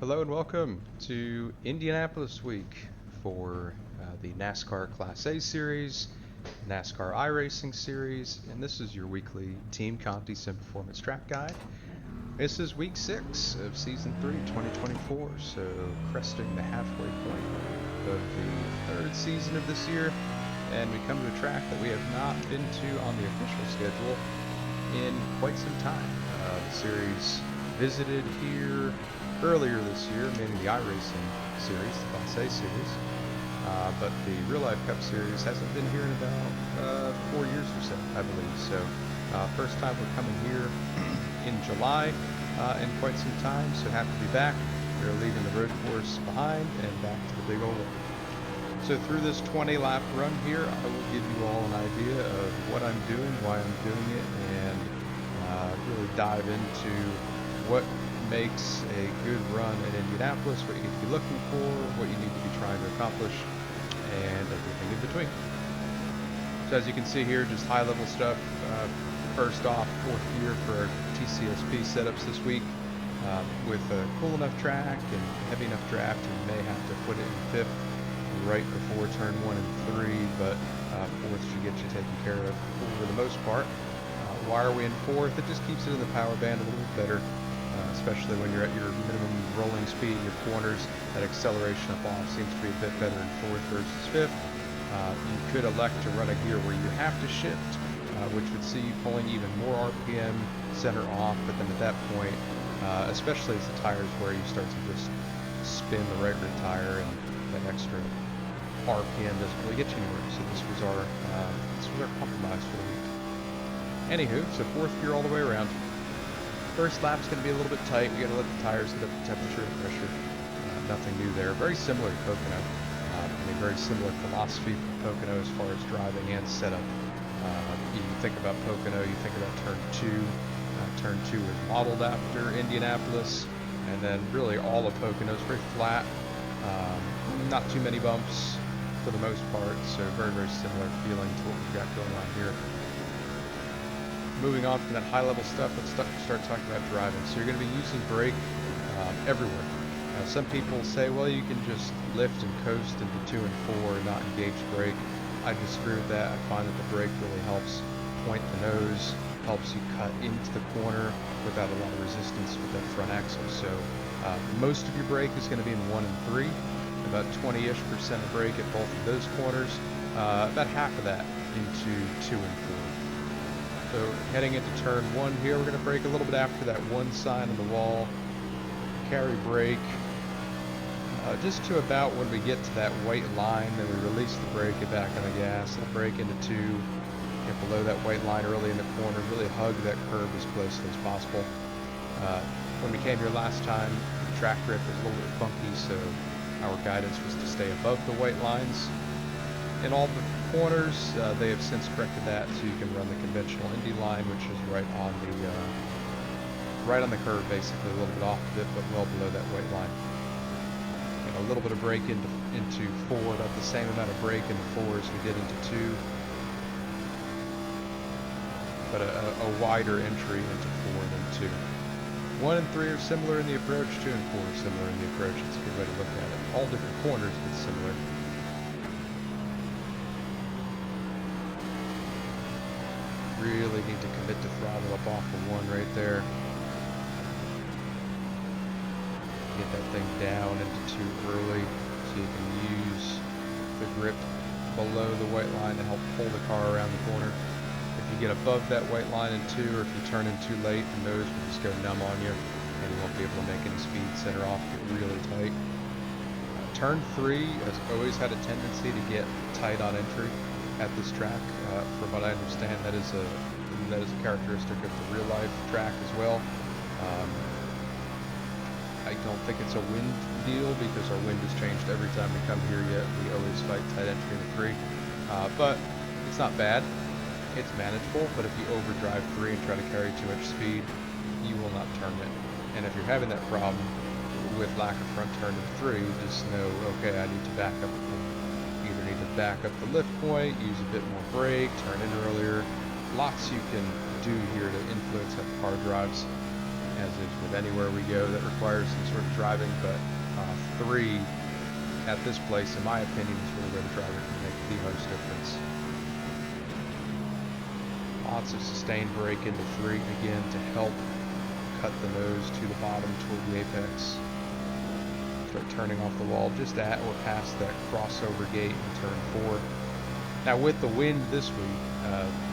Hello and welcome to Indianapolis week for the NASCAR Class A series, NASCAR iRacing series, and this is your weekly Team Conti Sim Performance track guide. This is week 6 of season 3, 2024, so cresting the halfway point of the third season of this year, and we come to a track that we have not been to on the official schedule in quite some time. The series visited here earlier this year, meaning the iRacing series, the Class A series, but the Real Life Cup series hasn't been here in about 4 years or so, I believe. So first time we're coming here in July in quite some time, so happy to be back. We're leaving the road course behind and back to the big old one. So through this 20 lap run here, I will give you all an idea of what I'm doing, why I'm doing it, and really dive into what makes a good run in Indianapolis, what you need to be looking for, what you need to be trying to accomplish, and everything in between. So as you can see here, just high level stuff. First off, fourth gear for our TCSP setups this week. With a cool enough track and heavy enough draft, you may have to put it in fifth right before turn 1 and 3, but fourth should get you taken care of for the most part. Why are we in fourth? It just keeps it in the power band a little bit better. Especially when you're at your minimum rolling speed in your corners. That acceleration up off seems to be a bit better in fourth versus fifth. You could elect to run a gear where you have to shift, which would see you pulling even more RPM center off, but then at that point, especially as the tires wear, you start to just spin the right rear tire, and that extra RPM doesn't really get you anywhere. So this was our compromise for the week. Anywho, so fourth gear all the way around. First lap's going to be a little bit tight. We got to let the tires get up to temperature and pressure. Nothing new there. Very similar to Pocono. Very similar philosophy for Pocono as far as driving and setup. You think about Pocono, you think about turn 2. Turn 2 is modeled after Indianapolis, and then really all of Pocono is very flat. Not too many bumps for the most part, so very, very similar feeling to what we've got going on here. Moving on from that high-level stuff, let's start talking about driving. So you're going to be using brake everywhere. Some people say, well, you can just lift and coast into 2 and 4 and not engage brake. I disagree with that. I find that the brake really helps point the nose, helps you cut into the corner without a lot of resistance with that front axle. So most of your brake is going to be in 1 and 3, about 20-ish% of brake at both of those corners, about half of that into 2 and 4. So heading into turn 1 here, we're going to brake a little bit after that one sign on the wall, carry brake, just to about when we get to that white line, then we release the brake, get back on the gas, and brake into 2, get below that white line early in the corner, really hug that curb as closely as possible. When we came here last time, the track grip was a little bit funky, so our guidance was to stay above the white lines. In all the corners, they have since corrected that, so you can run the conventional Indy line, which is right on the curve, basically a little bit off of it, but well below that white line. And a little bit of brake into 4, about the same amount of brake into 4 as we did into 2, but a wider entry into 4 than 2. 1 and 3 are similar in the approach, 2 and 4 are similar in the approach. It's a good way to look at it. All different corners, but similar. Really need to commit to throttle up off of 1 right there. Get that thing down into 2 early so you can use the grip below the white line to help pull the car around the corner. If you get above that white line in 2, or if you turn in too late, the nose will just go numb on you and you won't be able to make any speed center off, get really tight. Turn 3 has always had a tendency to get tight on entry at this track. From what I understand, that is a characteristic of the real life track as well. I don't think it's a wind deal, because our wind has changed every time we come here yet. We always fight tight entry in the 3. But it's not bad. It's manageable, but if you overdrive 3 and try to carry too much speed, you will not turn it. And if you're having that problem with lack of front turn in 3, just know, okay, I need to back up. Either need to back up the lift point, use a bit more brake, turn in earlier. Lots you can do here to influence how the car drives. as is with anywhere we go that requires some sort of driving, but 3 at this place, in my opinion, is really where the driver can make the most difference. Lots of sustained brake into 3, again, to help cut the nose to the bottom toward the apex. Start turning off the wall just at or past that crossover gate in turn 4. Now with the wind this week,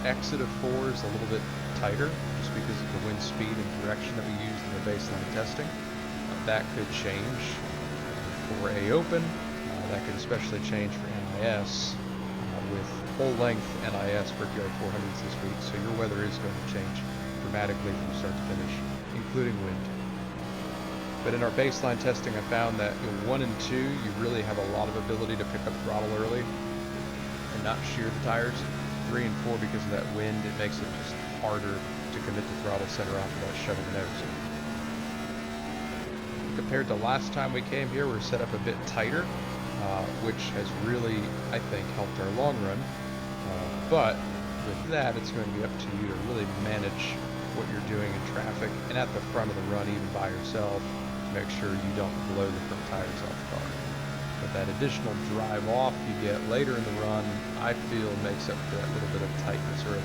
exit of 4 is a little bit tighter just because of the wind speed and direction that we used in the baseline testing. That could change for A open. That could especially change for NIS with full length NIS Brickyard 400s this week, so your weather is going to change dramatically from start to finish, including wind. But in our baseline testing, I found that in 1 and 2, you really have a lot of ability to pick up throttle early and not shear the tires. 3 and 4, because of that wind, it makes it just harder to commit to throttle center off without shoving the nose. Compared to last time we came here, we're set up a bit tighter, which has really, I think, helped our long run. But with that, it's going to be up to you to really manage what you're doing in traffic and at the front of the run, even by yourself, to make sure you don't blow the front tires off the car. But that additional drive off you get later in the run, I feel makes up for that little bit of tightness early.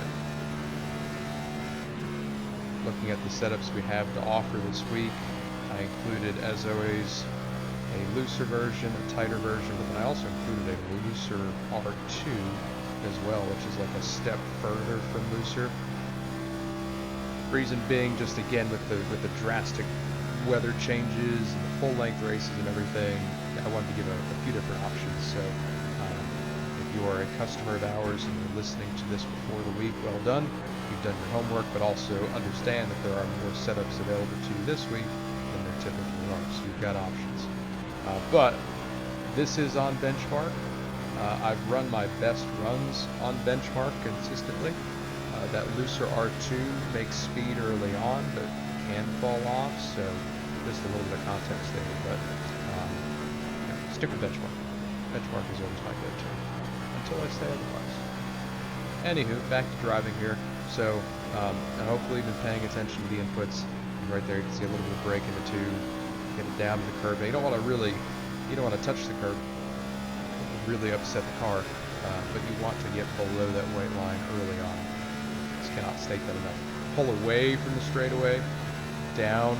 Looking at the setups we have to offer this week, I included, as always, a looser version, a tighter version, but then I also included a looser R2 as well, which is like a step further from looser. Reason being, just again with the drastic weather changes and the full length races and everything, I wanted to give a few different options. So if you are a customer of ours and you're listening to this before the week, well done. You've done your homework, but also understand that there are more setups available to you this week than there typically are. So you've got options. But this is on benchmark. I've run my best runs on benchmark consistently. That looser R2 makes speed early on, but can fall off, so just a little bit of context there. But stick with benchmark. Benchmark is always my go-to, until I say otherwise. Anywho, back to driving here. So hopefully you've been paying attention to the inputs. Right there, you can see a little bit of brake in the 2. Get it down to the curb. You don't want to touch the curb. Really upset the car, but you want to get below that white line early on. Just cannot state that enough. Pull away from the straightaway, down,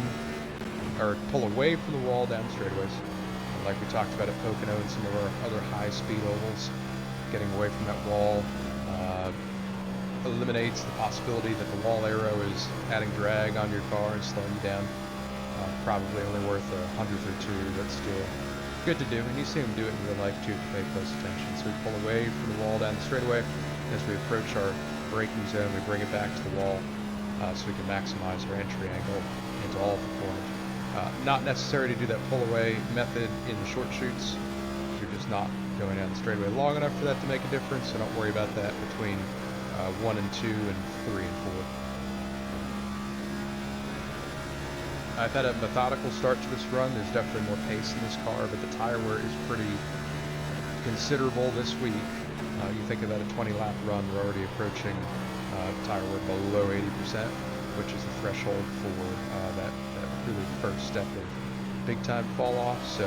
or pull away from the wall down the straightaways. Like we talked about at Pocono and some of our other high-speed ovals, getting away from that wall eliminates the possibility that the wall arrow is adding drag on your car and slowing you down. Probably only worth a hundredth or two, but still good to do. And you see them do it in real life too if you pay close attention. So we pull away from the wall down the straightaway. As we approach our braking zone, we bring it back to the wall so we can maximize our entry angle into all of the corners. Not necessary to do that pull away method in the short shoots. You're just not going down the straightaway long enough for that to make a difference, so don't worry about that between 1 and 2 and 3 and 4. I've had a methodical start to this run. There's definitely more pace in this car, but the tire wear is pretty considerable this week. You think about a 20-lap run, we're already approaching tire wear below 80%, which is the threshold for that really first step of big-time fall-off. So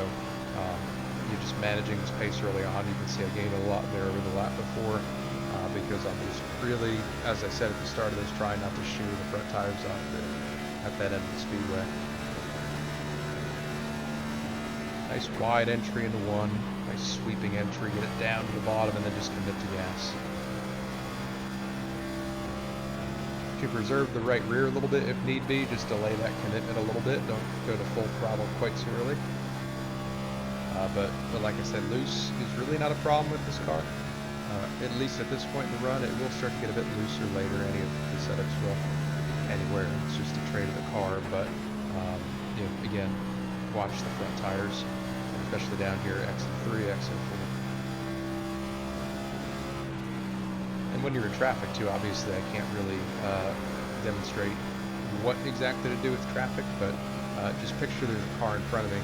you're just managing this pace early on. You can see I gained a lot there over the lap before because I'm just really, as I said at the start of this, trying not to shear the front tires off at that end of the speedway. Nice wide entry into 1, nice sweeping entry, get it down to the bottom and then just commit to gas. To preserve the right rear a little bit if need be, just delay that commitment a little bit, don't go to full throttle quite so early. But like I said, loose is really not a problem with this car. At least at this point in the run, it will start to get a bit looser later. Any of the setups will, anywhere. It's just a trait of the car. But again, watch the front tires, especially down here, exit 3, exit 4. And when you're in traffic too, obviously I can't really demonstrate what exactly to do with traffic, but just picture there's a car in front of me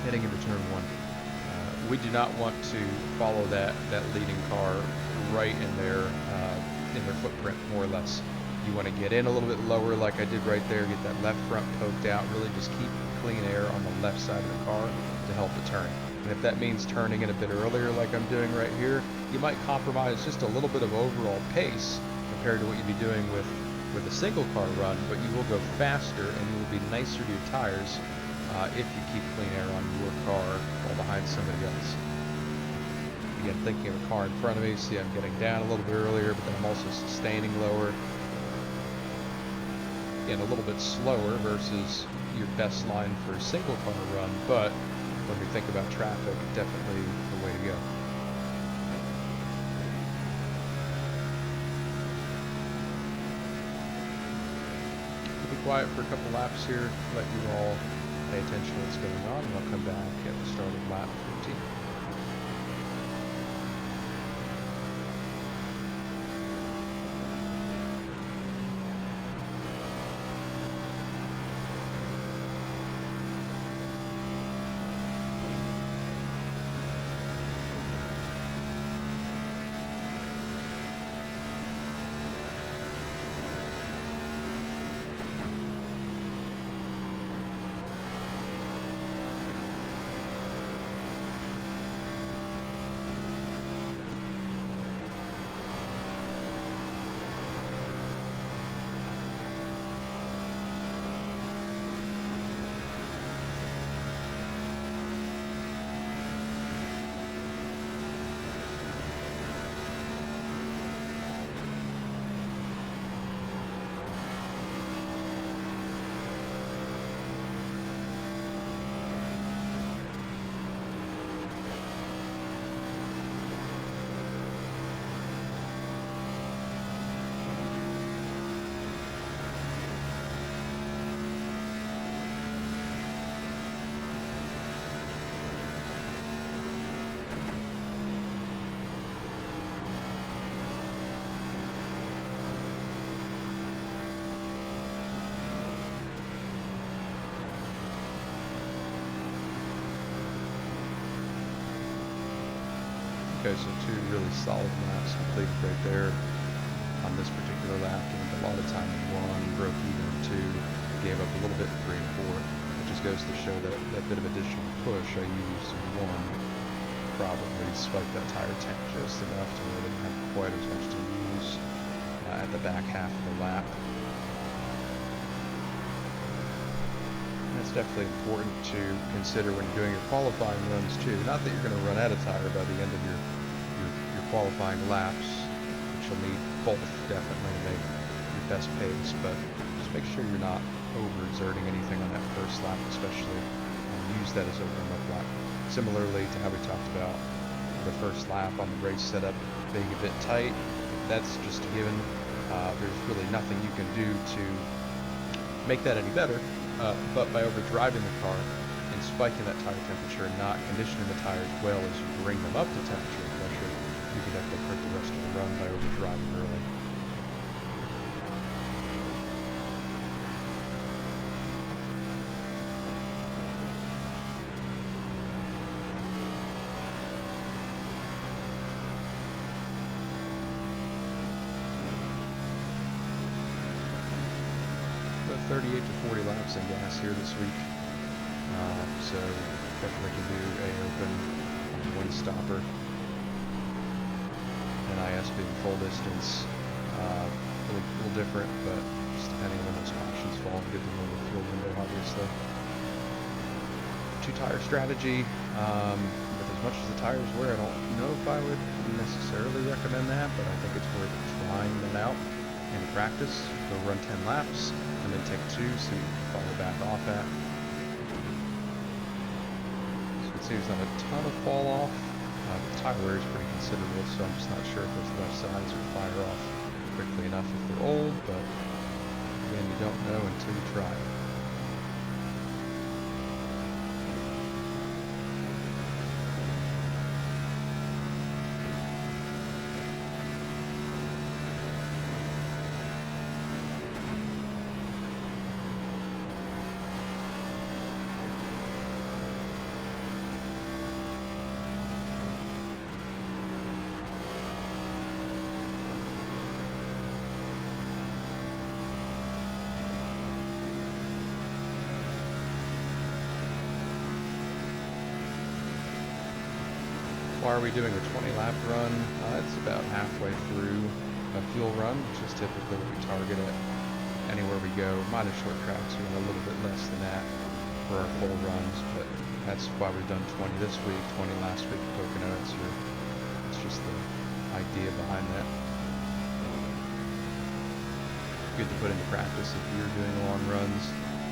heading into turn 1. We do not want to follow that leading car right in their footprint, more or less. You want to get in a little bit lower like I did right there, get that left front poked out, really just keep clean air on the left side of the car to help the turn. And if that means turning it a bit earlier like I'm doing right here, you might compromise just a little bit of overall pace compared to what you'd be doing with a single car run, but you will go faster and you will be nicer to your tires if you keep clean air on your car while behind somebody else. Again, thinking of the car in front of me, see I'm getting down a little bit earlier, but then I'm also sustaining lower. Again, a little bit slower versus your best line for a single car run, but when we think about traffic, definitely the way to go. We'll be quiet for a couple laps here, let you all pay attention to what's going on, and I'll come back at the start of lap 15. Okay, so 2 really solid laps completed right there on this particular lap. Gained a lot of time in 1, broke even in 2, gave up a little bit in 3 and 4. It just goes to show that that bit of additional push I used in 1 probably spiked that tire tank just enough to where I didn't have quite as much to use at the back half of the lap. That's definitely important to consider when you're doing your qualifying runs too. Not that you're going to run out of tire by the end of your qualifying laps, which you'll need both definitely to make your best pace, but just make sure you're not overexerting anything on that first lap, especially use that as a warm-up lap. Similarly to how we talked about the first lap on the race setup being a bit tight, that's just a given. There's really nothing you can do to make that any better. But by overdriving the car and spiking that tire temperature and not conditioning the tires well as you bring them up to temperature and pressure, you can definitely hurt the rest of the run by overdriving early. About 38 to 40 laps in gas here this week, so definitely can do a open one stopper. NIS being full distance, a little different, but just depending on when those cautions fall and get the lower fuel window, obviously. 2-tire strategy, with as much as the tires wear, I don't know if I would necessarily recommend that, but I think it's worth trying that out in practice. Go run 10 laps, and then take 2, so you can follow back off at. So you can see there's not a ton of fall off. The tire wear is pretty considerable, so I'm just not sure if those left sides will fire off quickly enough if they're old, but again, you don't know until you try it. why are we doing a 20 lap run? It's about halfway through a fuel run, which is typically what we target at anywhere we go. Minus short tracks, we run a little bit less than that for our full runs, but that's why we've done 20 this week, 20 last week at Pocono. It's just the idea behind that. Good to put into practice if you're doing long runs.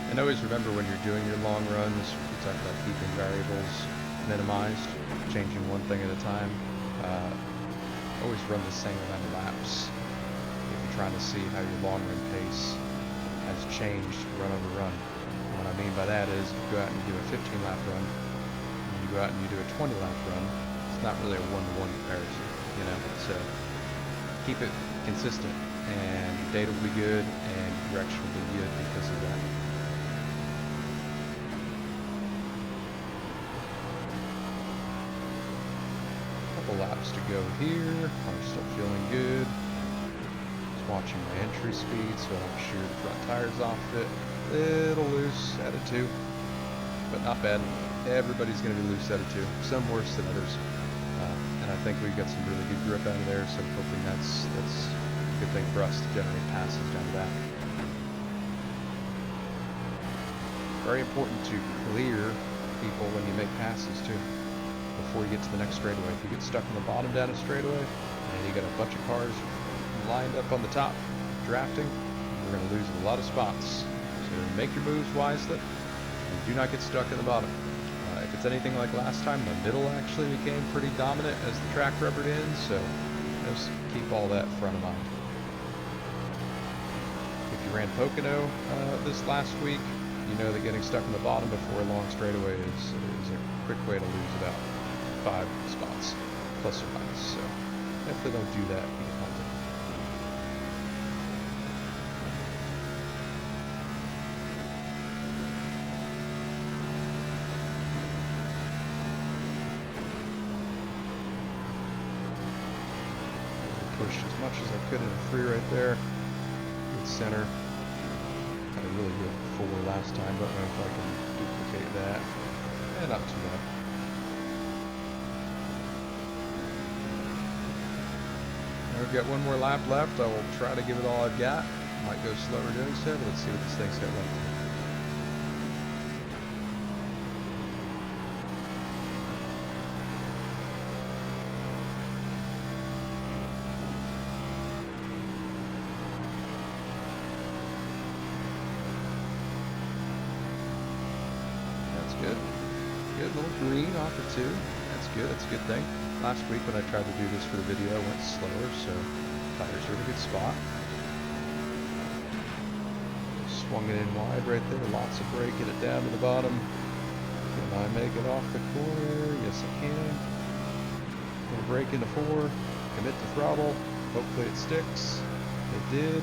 And always remember when you're doing your long runs, we talk about keeping variables minimized, changing one thing at a time. Always run the same amount of laps if you're trying to see how your long run pace has changed run over run. What I mean by that is if you go out and you do a 15 lap run, and you go out and you do a 20 lap run, it's not really a one-to-one comparison, you know. So keep it consistent, and your data will be good, and your direction will be good because of that. Couple laps to go here. I'm still feeling good. Just watching my entry speed so I don't shear the front tires off it. Little loose out of 2, but not bad. Everybody's going to be loose out of 2. Some worse than others, and I think we've got some really good grip out of there. So hopefully that's a good thing for us to generate passes down the back. Very important to clear people when you make passes too, before you get to the next straightaway. If you get stuck on the bottom down a straightaway and you got a bunch of cars lined up on the top drafting, you're going to lose a lot of spots. So make your moves wisely and do not get stuck in the bottom. If it's anything like last time, the middle actually became pretty dominant as the track rubbered in, so just keep all that front of mind. If you ran Pocono this last week, you know that getting stuck in the bottom before a long straightaway is a quick way to lose about 5 spots, plus or minus. So definitely don't do that. Pushed as much as I could in a 3 right there. Good center. Had a really good 4 last time. Don't know if I can duplicate that. Not too bad. I've got 1 more lap left. I will try to give it all I've got. Might go slower doing so, but let's see what this thing's got left. Good. Good little green off of 2. That's good. That's a good thing. Last week when I tried to do this for the video, I went slower, so tires are in a good spot. Swung it in wide right there. Lots of brake. Get it down to the bottom. Can I make it off the corner? Yes, I can. Gonna brake into 4. Commit to throttle. Hopefully it sticks. It did.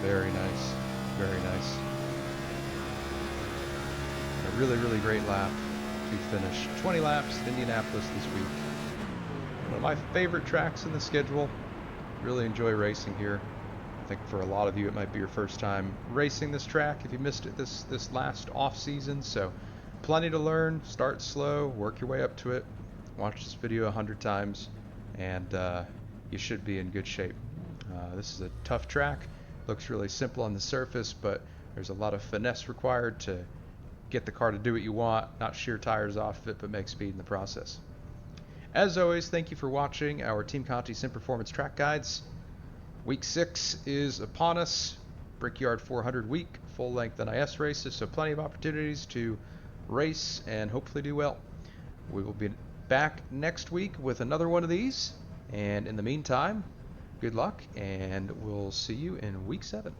Very nice. Very nice. Really, really great lap to finish 20 laps at Indianapolis this week. One of my favorite tracks in the schedule. Really enjoy racing here. I think for a lot of you it might be your first time racing this track if you missed it this last off season. So plenty to learn. Start slow, work your way up to it. Watch this video 100 times and you should be in good shape. This is a tough track. Looks really simple on the surface, but there's a lot of finesse required to get the car to do what you want, not shear tires off of it, but make speed in the process. As always, thank you for watching our Team Conti Sim Performance track guides. Week 6 is upon us. Brickyard 400 week, full-length NIS races, so plenty of opportunities to race and hopefully do well. We will be back next week with another one of these, and in the meantime, good luck, and we'll see you in week 7.